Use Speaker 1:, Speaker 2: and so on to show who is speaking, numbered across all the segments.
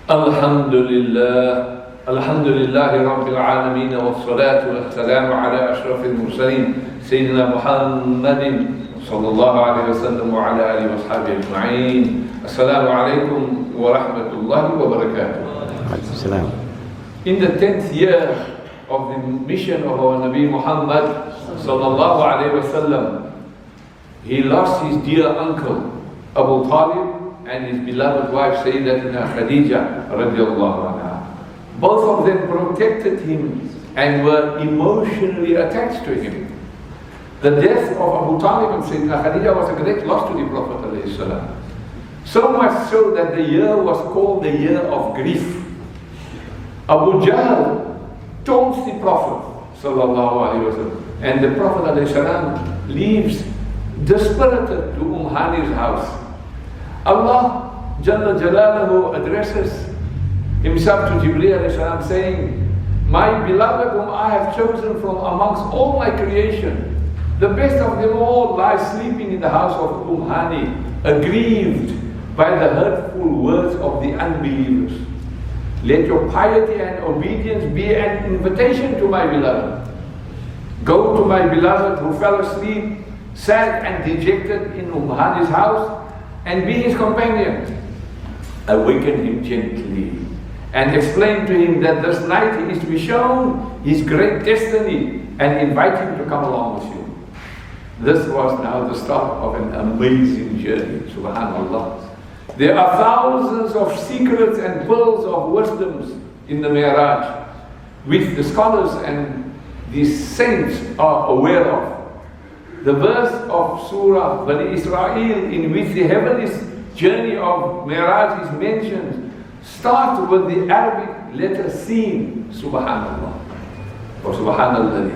Speaker 1: Alhamdulillahi Rabbil Alameen wassalatu wassalamu ala ashrafil mursaleen Sayyidina Muhammadin sallallahu alayhi wa sallam wa ala alihi wa sahbihi ajma'een. Assalamu alaikum wa rahmatullahi wa barakatuh. In the 10th year of the mission of our Nabi Muhammad sallallahu alayhi wa sallam, he lost his dear uncle Abu Talib and his beloved wife Sayyidatina Khadija radiallahu anha. Both of them protected him and were emotionally attached to him. The death of Abu Talib and Sayyidina Khadija was a great loss to the Prophet alayhi salam. So much so that the year was called the year of grief. Abu Jahl taunts the Prophet sallallahu alayhi wa sallam, and the Prophet alayhi salam leaves dispirited to Hani's house. Allah Jalla Jalaluhu addresses himself to Jibreel alayhi salam saying, "My beloved whom I have chosen from amongst all my creation, the best of them all lies sleeping in the house of Hani, aggrieved by the hurtful words of the unbelievers. Let your piety and obedience be an invitation to my beloved. Go to my beloved who fell asleep, sad and dejected in Hani's house, and be his companion. Awaken him gently and explain to him that this night he is to be shown his great destiny, and invite him to come along with you." This was now the start of an amazing journey, subhanallah. There are thousands of secrets and pearls of wisdoms in the Meraj, which the scholars and the saints are aware of. The verse of Surah Bani Israel, in which the heavenly journey of Meraj is mentioned, starts with the Arabic letter Sin, Subhanallah, or Subhanallah,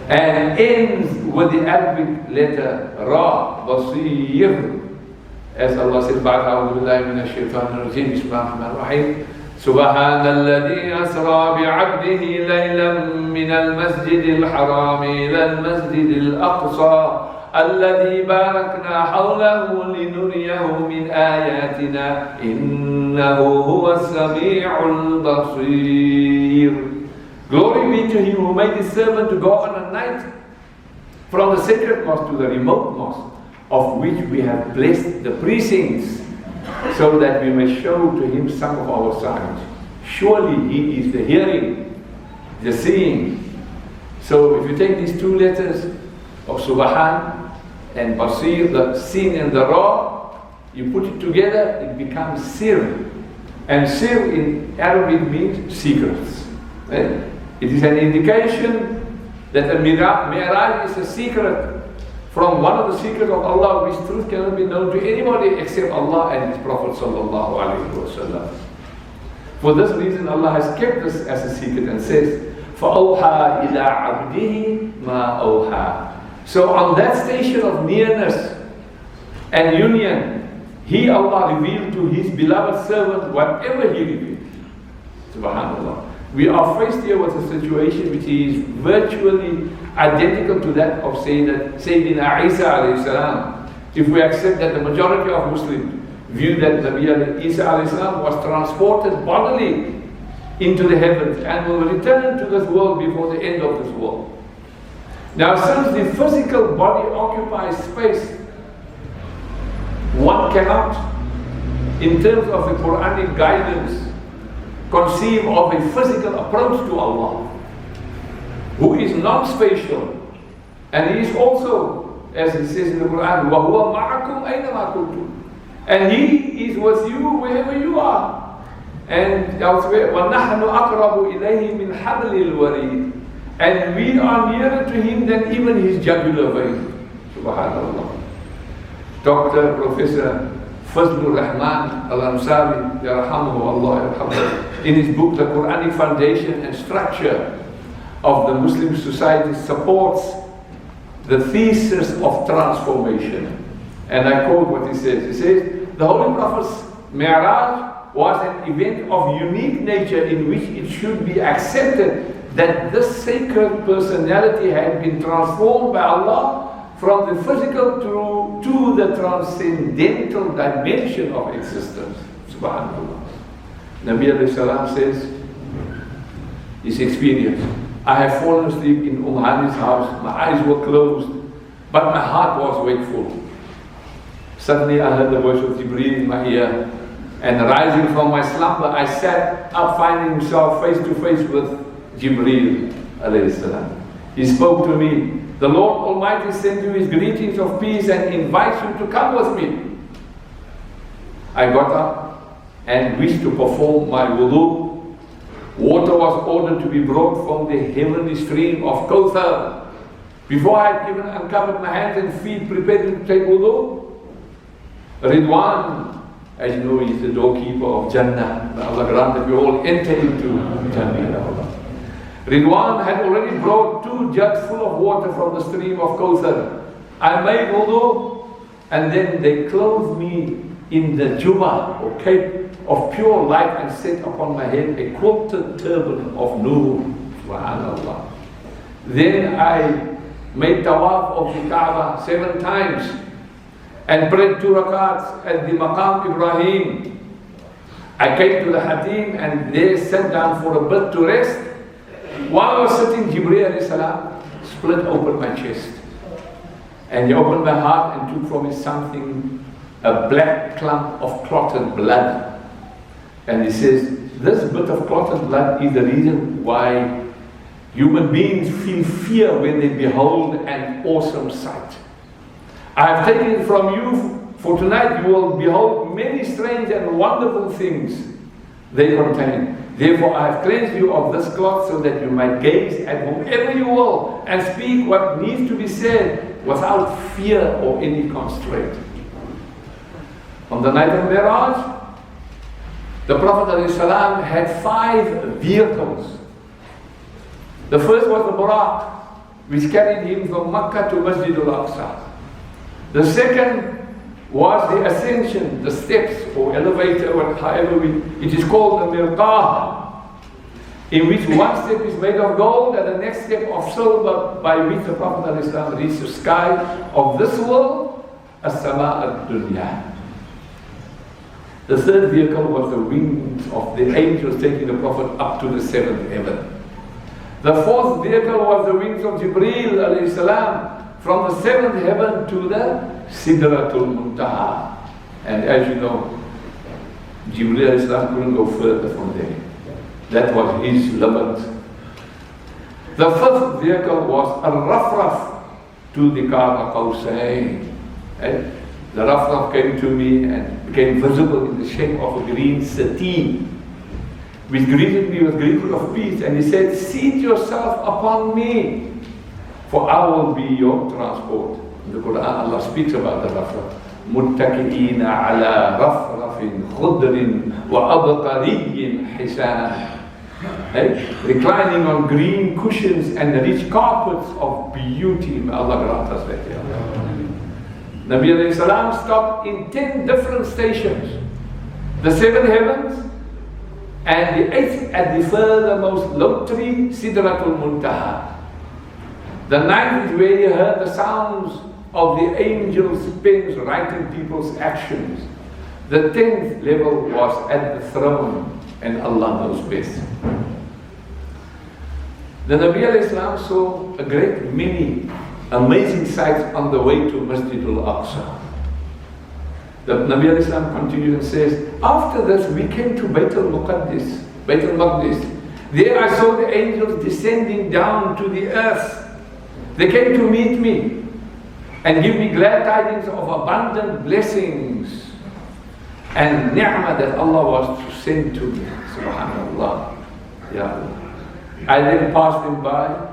Speaker 1: and ends with the Arabic letter Ra, Basir. As Allah says, "Ba'a'udhu billahi minash shaitanir rajim, Bismillahir Rahmanir Rahim. سبحان الذي أسرى بعبده ليلا من المسجد الحرام إلى المسجد الأقصى الذي باركنا حوله لنريه من آياتنا إنه هو السميع البصير." Glory be to him who made his servant to go on a night from the sacred mosque to the remote mosque, of which we have blessed the precincts, so that we may show to him some of our signs. Surely he is the hearing, the seeing. So if you take these two letters of Subhan and Basir, the Sin and the Ra, you put it together, it becomes Sir. And Sir in Arabic means secrets. It is an indication that the Miraj is a secret from one of the secrets of Allah, which truth cannot be known to anybody except Allah and His Prophet sallallahu alaihi wasallam. For this reason, Allah has kept this as a secret and says, فَأَوْحَى إِلَىٰ عَبْدِهِ مَا أَوْحَى. So on that station of nearness and union, He, Allah, revealed to His beloved servant whatever He revealed. Subhanallah. We are faced here with a situation which is virtually identical to that of Sayyidina Isa alayhi salam. If we accept that the majority of Muslims view that Nabi Isa alayhi salam was transported bodily into the heavens and will return to this world before the end of this world. Now, since the physical body occupies space, one cannot, in terms of the Quranic guidance, conceive of a physical approach to Allah, who is non-spatial, and He is also, as He says in the Quran, وَهُوَ مَعَكُمْ أَيْنَمَا كُنْتُمْ, and He is with you wherever you are. And elsewhere, وَنَحْنُ أَقْرَبُ إِلَيْهِ مِنْ حَبْلِ الْوَرِيدِ, and we are nearer to Him than even His jugular vein. Subhanallah. Dr. Professor Fazlur Rahman Al-Ansari, Yarhamuhu Allah Yarhamuhu, in his book, The Quranic Foundation and Structure of the Muslim Society, supports the thesis of transformation. And I quote what he says. He says, the Holy Prophet's Mi'raj was an event of unique nature in which it should be accepted that this sacred personality had been transformed by Allah from the physical to the transcendental dimension of existence. Subhanallah. Nabi alayhi salam says, his experience, I have fallen asleep in Hani's house, my eyes were closed, but my heart was wakeful. Suddenly I heard the voice of Jibreel in my ear, and rising from my slumber, I sat up, finding himself face to face with Jibreel alayhi salam. He spoke to me, the Lord Almighty sends you his greetings of peace and invites you to come with me. I got up and wished to perform my wudu. Water was ordered to be brought from the heavenly stream of Kauthar. Before I had even uncovered my hands and feet, prepared to take wudu, Ridwan, as you know, he's the doorkeeper of Jannah. May Allah grant that we all enter into Jannah. Ridwan had already brought 2 jugs full of water from the stream of Kauthar. I made wudu, and then they clothed me in the Jumuah, or cape of pure light, and set upon my head a quilted turban of nur. Subhanallah. Then I made tawaf of the Kaaba 7 times and prayed 2 rakats at the Maqam Ibrahim. I came to the Hatim and there sat down for a bit to rest. While I was sitting, Jibreel alayhi salam split open my chest, and he opened my heart and took from it something, a black clump of clotted blood. And he says, this bit of clotted blood is the reason why human beings feel fear when they behold an awesome sight. I have taken it from you, for tonight you will behold many strange and wonderful things they contain. Therefore I have cleansed you of this cloth so that you might gaze at whomever you will and speak what needs to be said without fear or any constraint. On the night of Meraj, the Prophet ﷺ had 5 vehicles. The first was the Buraq, which carried him from Makkah to Masjidul Aqsa. The second was the ascension, the steps or elevator, or however it is called, the Mirqah, in which one step is made of gold and the next step of silver, by which the Prophet ﷺ reached the sky of this world, as-sama ad-dunya. The third vehicle was the wings of the angels taking the Prophet up to the 7th heaven. The fourth vehicle was the wings of Jibreel alayhi salam from the 7th heaven to the Sidratul Muntaha. And as you know, Jibreel alayhi salam couldn't go further from there. That was his limit. The fifth vehicle was a Rafraf to the Kaaba Qawsayn. The Rafraf came to me and became visible in the shape of a green settee, which greeted me with greeting of peace, and he said, seat yourself upon me, for I will be your transport. In the Quran, Allah speaks about the Rafraf. مُتَّكِئِينَ عَلَى رَفْرَفٍ خُضْرٍ وَأَبْقَرِيٍّ حِسَانٍ. Reclining on green cushions and rich carpets of beauty. May Allah grant us that. Nabi alayhi salam stopped in 10 different stations. The 7 heavens, and the 8th at the furthermost low tree, Sidratul Muntaha. The 9th is where he heard the sounds of the angels' pens writing people's actions. The 10th level was at the throne, and Allah knows best. The Nabi alayhi salam saw a great many amazing sights on the way to Masjidul Aqsa. The Nabi alayhi salam continues and says, after this we came to Baitul Maqdis. There I saw the angels descending down to the earth. They came to meet me and give me glad tidings of abundant blessings and ni'mah that Allah was to send to me. Subhanallah. Ya Allah. I then passed them by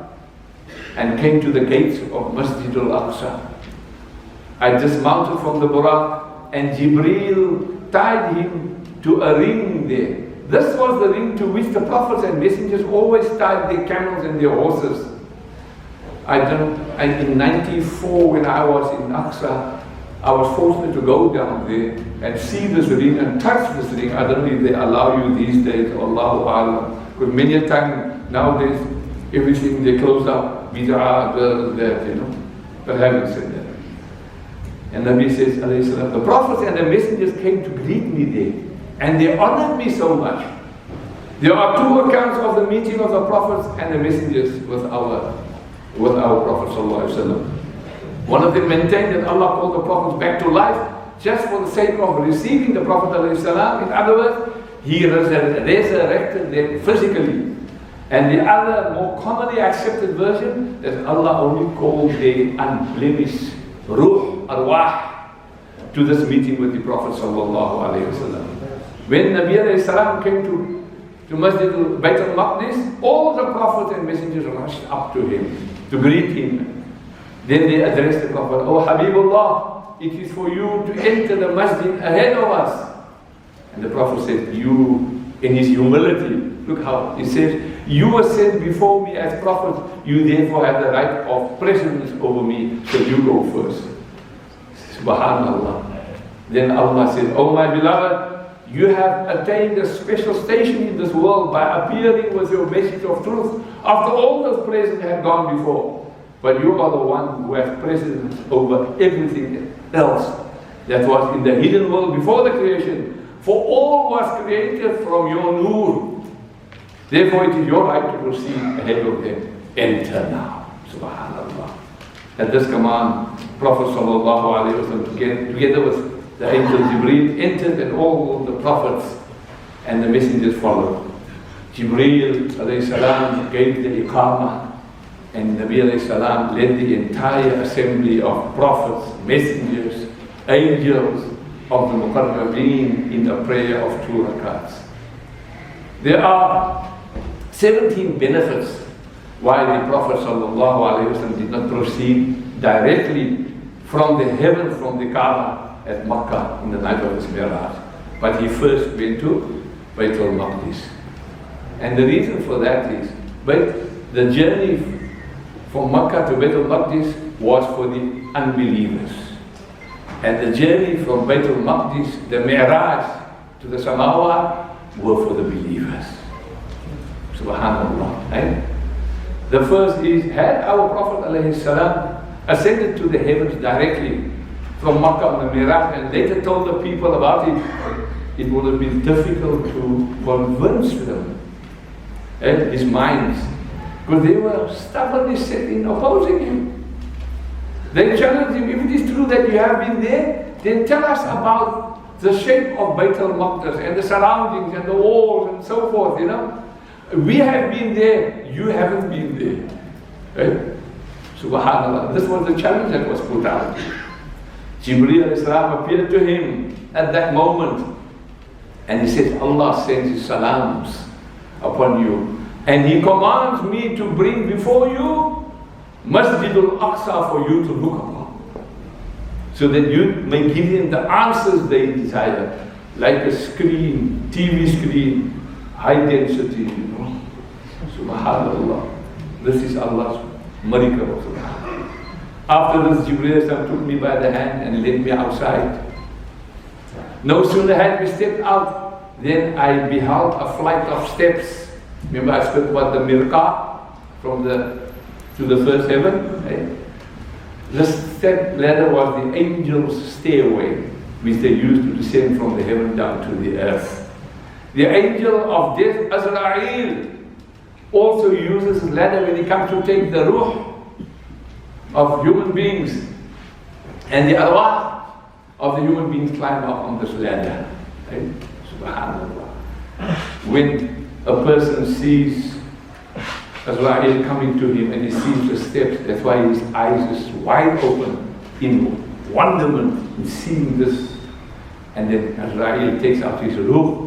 Speaker 1: and came to the gates of Masjidul Aqsa. I dismounted from the Buraq, and Jibreel tied him to a ring there. This was the ring to which the prophets and messengers always tied their camels and their horses. In 94, when I was in Aqsa, I was fortunate to go down there and see this ring and touch this ring. I don't know if they allow you these days, Allahu A'lam. Because many a time nowadays, everything they close up, bid'ah, that, you know. But having said that. And Nabi says, alayhi salam, the prophets and the messengers came to greet me there. And they honored me so much. There are two accounts of the meeting of the prophets and the messengers with our Prophet ﷺ. One of them maintained that Allah called the prophets back to life just for the sake of receiving the Prophet ﷺ. In other words, he resurrected them physically. And the other, more commonly accepted version, that Allah only called the unblemished ruh, arwah, to this meeting with the Prophet ﷺ. When Nabi alayhi salam came to Masjidul Baitul Maqdis, all the prophets and messengers rushed up to him to greet him. Then they addressed the Prophet, "Oh Habibullah, it is for you to enter the masjid ahead of us." And the Prophet said, "You," in his humility, look how he says, "You were sent before me as prophet, you therefore have the right of precedence over me, so you go first." Subhanallah. Then Allah said, "Oh my beloved, you have attained a special station in this world by appearing with your message of truth after all those present had gone before. But you are the one who has precedence over everything else that was in the hidden world before the creation. For all was created from your nur. Therefore it is your right to proceed ahead of them. Enter now." Subhanallah. At this command, Prophet ﷺ together with the angel Jibreel entered, and all the prophets and the messengers followed. Jibreel alayhi salam gave the iqamah, and Nabi alayhi salam led the entire assembly of prophets, messengers, angels of the Muqarrabeen in the prayer of 2 rakats. There are 17 benefits why the Prophet ﷺ did not proceed directly from the heaven, from the Kaaba at Makkah in the night of his Meraj, but he first went to Baitul Maqdis. And the reason for that is, the journey from Makkah to Baitul Maqdis was for the unbelievers, and the journey from Baitul Maqdis, the Meraj to the Samawat, were for the believers. Subhanallah. Right? The first is, had our Prophet ﷺ ascended to the heavens directly from Makkah on the Meraj and later told the people about it, it would have been difficult to convince them, his minds, because they were stubbornly set in opposing him. They challenged him, "If it is true that you have been there, then tell us about the shape of Baitul Maqdis and the surroundings and the walls and so forth, We have been there, you haven't been there." Right? Subhanallah. This was the challenge that was put out. Jibreel alayhi salam appeared to him at that moment, and he said, "Allah sends his salams upon you, and he commands me to bring before you Masjidul Aqsa for you to look upon, so that you may give them the answers they desire, like a screen, TV screen, high density, Subhanallah. This is Allah's miracle. After this, Jibreel took me by the hand and led me outside. No sooner had we stepped out, then I beheld a flight of steps. Remember I spoke about the mirqa to the first heaven? Right? This step ladder was the angels' stairway, which they used to descend from the heaven down to the earth. The angel of death, Azrael, also uses his ladder when he comes to take the ruh of human beings, and the arwah of the human beings climb up on this ladder. Right? Subhanallah. When a person sees Azrael coming to him and he sees the steps, that's why his eyes is wide open in wonderment in seeing this. And then Azrael takes out his ruh.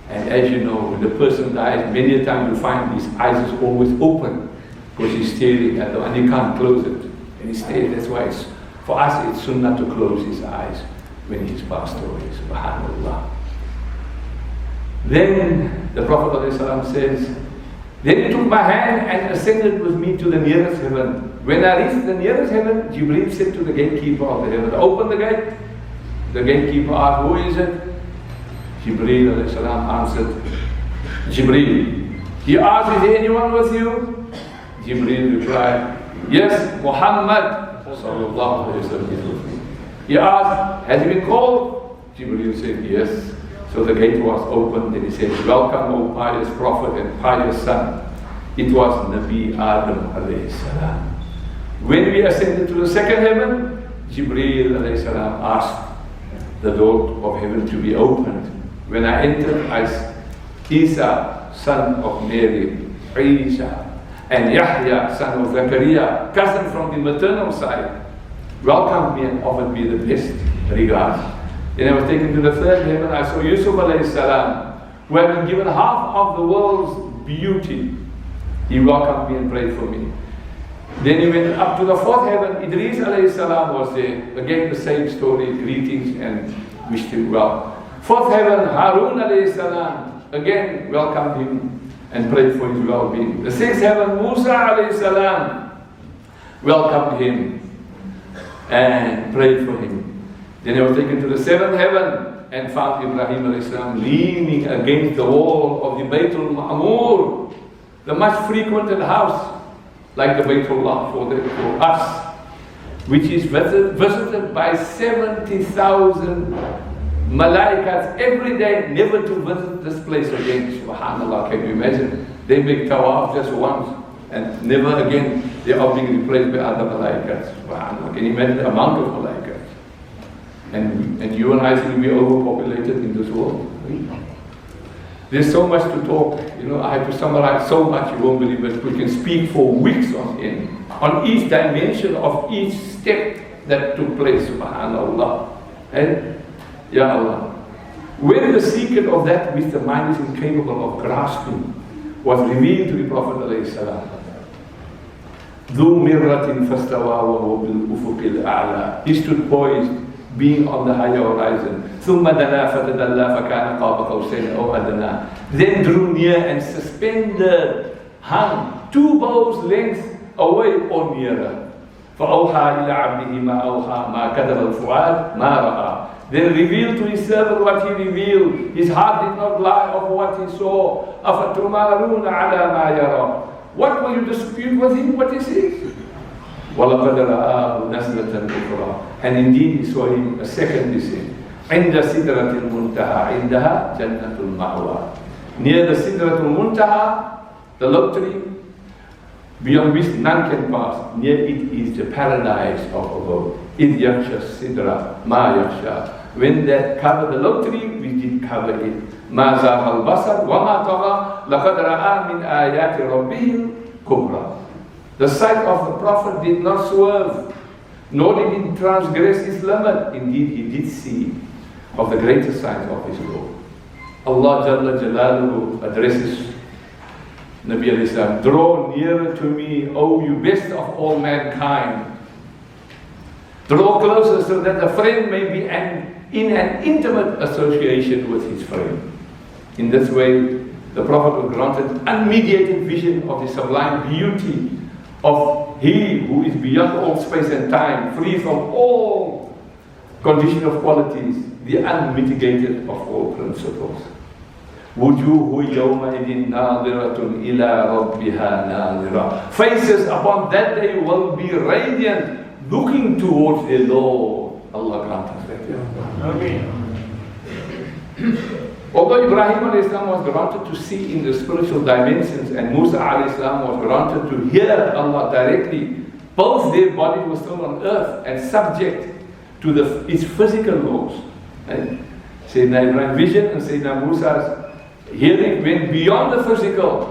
Speaker 1: And as you know, when the person dies, many a time you find his eyes is always open because he's staring at them and he can't close it. And he stares. That's why for us it's sunnah to close his eyes when he's passed away. Subhanallah. Then the Prophet ﷺ says, "Then he took my hand and ascended with me to the nearest heaven. When I reached the nearest heaven, Jibreel said to the gatekeeper of the heaven, 'Open the gate.' The gatekeeper asked, 'Who is it?' Jibreel ﷺ answered, 'Jibreel.' He asked, 'Is there anyone with you?' Jibreel replied, 'Yes, Muhammad sallallahu alayhi wa sallam is with me.' He asked, 'Has he been called?' Jibreel said, 'Yes.' So the gate was opened and he said, welcome, O pious prophet and pious son. It was Nabi Adam alayhi salam. When we ascended to the second heaven, Jibreel alayhi salam asked the door of heaven to be opened. When I entered, Isa, son of Mary, Isa, and Yahya, son of Zachariah, cousin from the maternal side, welcomed me and offered me the best regards. Then I was taken to the third heaven. I saw Yusuf alayhi salam, who had been given half of the world's beauty. He welcomed me and prayed for me. Then he went up to the fourth heaven. Idris alayhi salam was there. Again the same story, greetings and wished him well. Fourth heaven, Harun alayhi salam, again welcomed him and prayed for his well-being. The sixth heaven, Musa alayhi salam, welcomed him and prayed for him. Then I was taken to the seventh heaven and found Ibrahim alayhi salam leaning against the wall of the Baytul Ma'mur, the much frequented house, like the Baytullah for us, which is visited by 70,000 malaikas every day, never to visit this place again. Subhanallah, can you imagine? They make tawaf just once and never again. They are being replaced by other malaikas. Subhanallah, can you imagine the amount of malaikas? And you and I will be overpopulated in this world. There's so much to talk. I have to summarize so much, you won't believe it. We can speak for weeks on end, on each dimension of each step that took place. Subhanallah. And Ya Allah, where the secret of that which the mind is incapable of grasping was revealed to the Prophet alayhi salam. ذو مرة فاستوى وهو بالأفق الأعلى. He stood poised, being on the higher horizon. ثم دنا فتدلى فكان قاب قوسين أو أدنى. Then drew near and suspended, hung 2 bows' length away or nearer. فأوحى إلى عبده ما أوحى ما كذب الفؤاد ما رأى. Then revealed to his servant what he revealed. His heart did not lie of what he saw. أفتمارون على ما يرى. What will you dispute with him? What is it? وَلَقَدْ رَآهُ نَزْلَةً أُخْرَى. And indeed he saw him a second descent. عند سدرة المنتهى عندها جنة المأوى. Near the Sidratul Muntaha, the low tree, beyond which none can pass. Near it is the paradise of abode. إِذْ يَغْشَى السِّدْرَ مَا يَغْشَى. When that covered the low tree, we did cover it. مَا زَاغَ الْبَصَرُ وَمَا طَغَى لَقَدْ رَآ مِنْ آيَاتِ رَبِّهِ الْكُبْرَى. The sight of the Prophet did not swerve, nor did he transgress his limit. Indeed, he did see of the greatest signs of his Lord. Allah Jalla Jalaluhu addresses Nabi alayhi salam, draw nearer to me, O you best of all mankind. Draw closer so that the friend may be in an intimate association with his friend. In this way, the Prophet was granted unmediated vision of the sublime beauty of He who is beyond all space and time, free from all condition of qualities, the unmitigated of all principles. وُجُوهُ يَوْمَئِذٍ نَاظِرَةٌ إِلَىٰ رَبِّهَا نَاظِرَةٌ. Faces upon that day will be radiant, looking towards their Lord. Allah grant us that. Amen. Although Ibrahim a.s. was granted to see in the spiritual dimensions and Musa a.s. was granted to hear Allah directly, both their bodies were still on earth and subject to its physical laws. And Sayyidina Ibrahim's vision and Sayyidina Musa's hearing went beyond the physical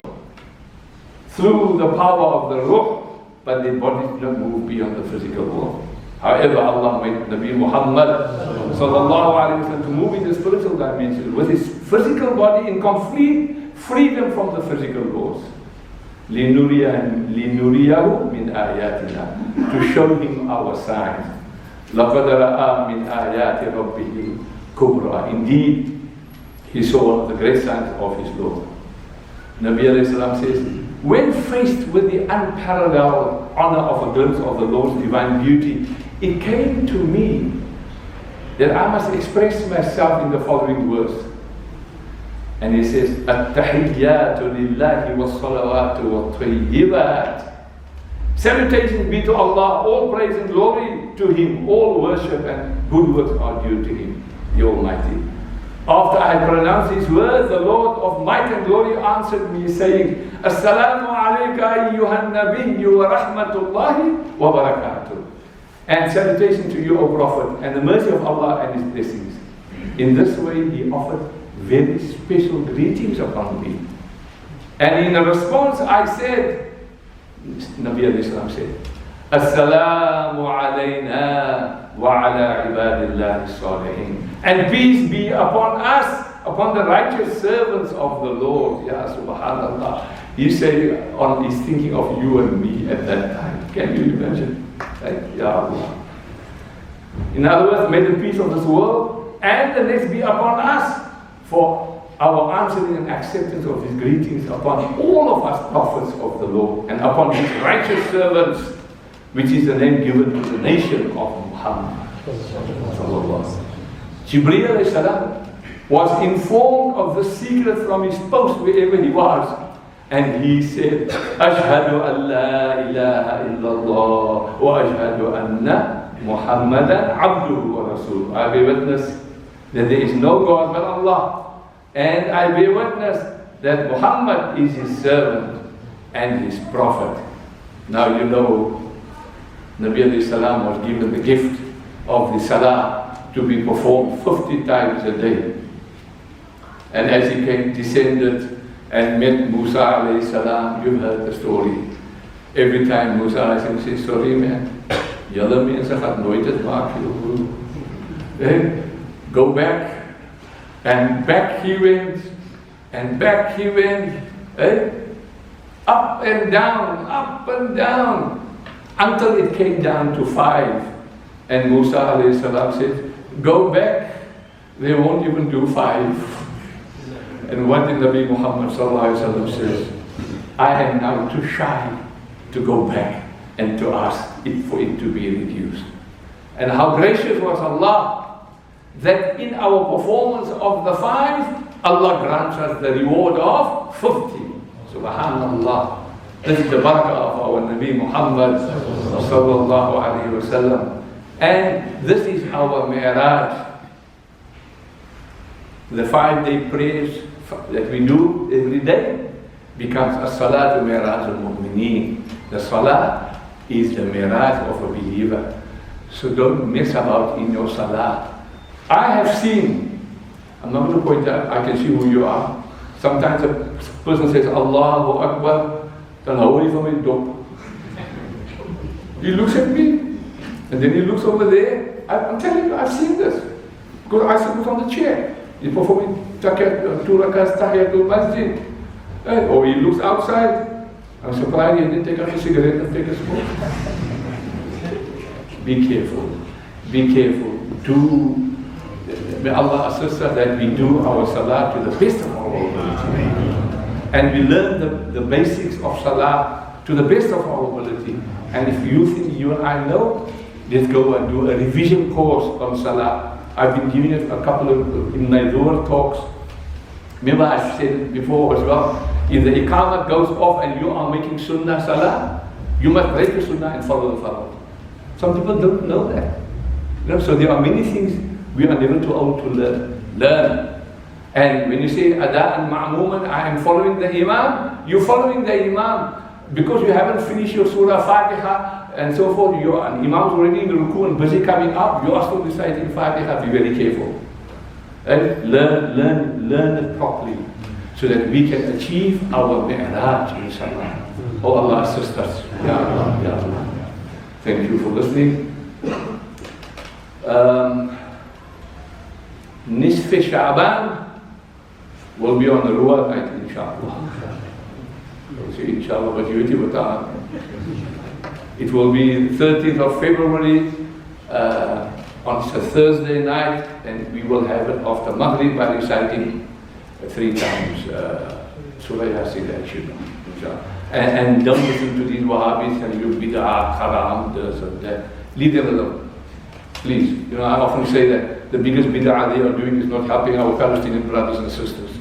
Speaker 1: through the power of the ruh, but their bodies did not move beyond the physical world. However, Allah made Nabi Muhammad sallallahu alaihi wasallam to move in the spiritual dimension with his physical body in complete freedom from the physical laws. لِنُرِيَهُ مِنْ آيَاتِنَا, to show him our signs. لَقَدْ رَآ مِنْ آيَاتِ رَبِّهِ كُبْرَى. Indeed, he saw one of the great signs of his Lord. Nabi alayhi salam says, when faced with the unparalleled honor of a glimpse of the Lord's divine beauty, it came to me that I must express myself in the following words. And he says, التحيات لله والصلوات والطيبات. Salutations be to Allah, all praise and glory to Him, all worship and good works are due to Him, the Almighty. After I pronounced these words, the Lord of might and glory answered me, saying, Assalamu alayka ayyuhan nabiyyu wa rahmatullahi wa barakatuh. And salutation to you, O Prophet, and the mercy of Allah and His blessings. In this way, he offered very special greetings upon me. And in response, I said, Nabi alayhi salam said, Assalamu alayna wa ala ibadillahi salihin. And peace be upon us, upon the righteous servants of the Lord. Ya subhanallah. He said, he's thinking of you and me at that time. Can you imagine? Ya Allah. In other words, may the peace of this world and the next be upon us for our answering and acceptance of His greetings upon all of us prophets of the Lord and upon His righteous servants, which is the name given to the nation of Muhammad. Jibreel alayhi salam was informed of the secret from his post wherever he was, and he said, Ashhadu an la ilaha illallah wa ashhadu anna Muhammadan abduhu wa rasuluh. I bear witness that there is no God but Allah, and I bear witness that Muhammad is His servant and His prophet. Now you know, Nabi alayhi salam was given the gift of the salah to be performed 50 times a day. And as he came, descended and met Musa alayhi salam, you've heard the story. Every time Musa alayhi salam says, sorry man, julle mense gaan nooit dit maak vir jou. Go back. And back he went, and back he went, up and down, until it came down to 5. And Musa alayhi salam said, go back, they won't even do 5. And what did Nabi Muhammad sallallahu alayhi wa sallam says? I am now too shy to go back and to ask for it to be reduced. And how gracious was Allah, that in our performance of the 5, Allah grants us the reward of 50. Subhanallah. This is the barakah of our Nabi Muhammad sallallahu alayhi wa sallam. And this is our Meraj. The 5-day prayers that we do every day becomes a salatu Meraj al-Mu'mineen. The salah is the Meraj of a believer. So don't mess about in your salah. I have seen, I'm not going to point out, I can see who you are. Sometimes a person says, Allahu Akbar, then hou hy van my dop. He looks at me, and then he looks over there. I'm telling you, I've seen this. Because I sit on the chair. He's performing 2 rakas tahiyatul masjid. Or he looks outside. I'm surprised he didn't take out a cigarette and take a smoke. Be careful. Be careful. May Allah assist us that we do our salah to the best of our ability. And we learn the basics of salah to the best of our ability. And if you think you and I know, let's go and do a revision course on salah. I've been giving it a couple of in my lower talks. Remember I've said it before as well. If the iqamat goes off and you are making sunnah salah, you must break the sunnah and follow the farad. Some people don't know that. So there are many things we are never too old to learn. And when you say ada'an ma'muman, I am following the imam, you're following the imam because you haven't finished your surah Fatiha and so forth. An imam's already in the ruku and busy coming up, you are still reciting Fatiha. Be very careful. And learn it properly so that we can achieve our mi'raj, inshallah. Oh Allah, assist us. Ya Allah, Ya Allah. Thank you for listening. Nisf Sha'ban will be on the Ruwa night, inshallah. Inshallah, but it will be 13th of February on a Thursday night, and we will have it after Maghrib by reciting 3 times Surah Yasin, actually. And don't listen to these Wahhabis and you bid'ah, haram, this and that. Leave them alone. Please. I often say that the biggest bid'ah they are doing is not helping our Palestinian brothers and sisters.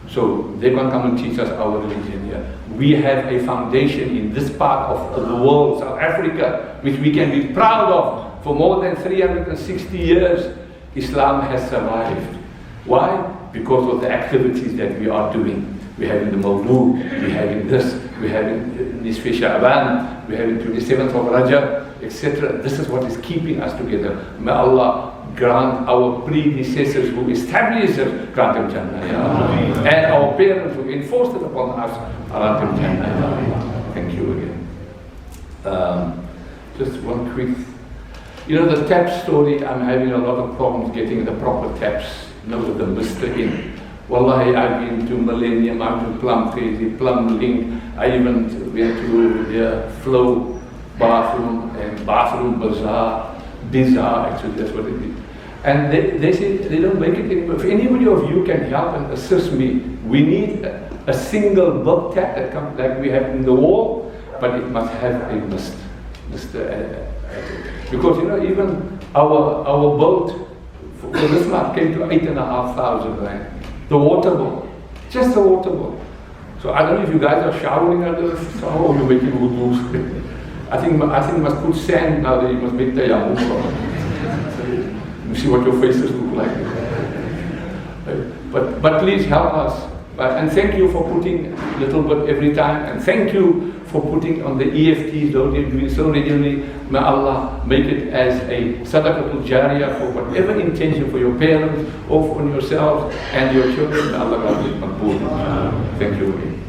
Speaker 1: So they can't come and teach us our religion here. We have a foundation in this part of the world, South Africa, which we can be proud of. For more than 360 years, Islam has survived. Why? Because of the activities that we are doing. We're having the Mawlud, we're having this, we're having Nisfi Sha'ban, we're having 27th of Rajab, etc. This is what is keeping us together. May Allah grant our predecessors who established it, grant them Jannah. And our parents who enforced it upon us, grant them Jannah. Thank you again. Just one quick, the tap story, I'm having a lot of problems getting the proper taps. With the mister in. Wallahi, I've been to Millennium, I've been to Plum Crazy, Plum Link, I even went to the Flow bathroom and Bathroom Bazaar, actually that's what it is. And they say they don't make it anymore. If anybody of you can help and assist me, we need a single bulb tap that comes like we have in the wall, but it must have a mister. Because even our boat, for this month came to 8,500 rand. The water bowl, just the water bowl. So I don't know if you guys are showering at this. Oh, you're making wudu. I think you must put sand now that you must make the yamu. You see what your faces look like. But please help us. And thank you for putting a little bit every time. And thank you for putting on the EFTs, those you're doing so regularly. May Allah make it as a sadaqatul jariyah for whatever intention for your parents or for yourselves and your children. May Allah grant it maqbool. Thank you again.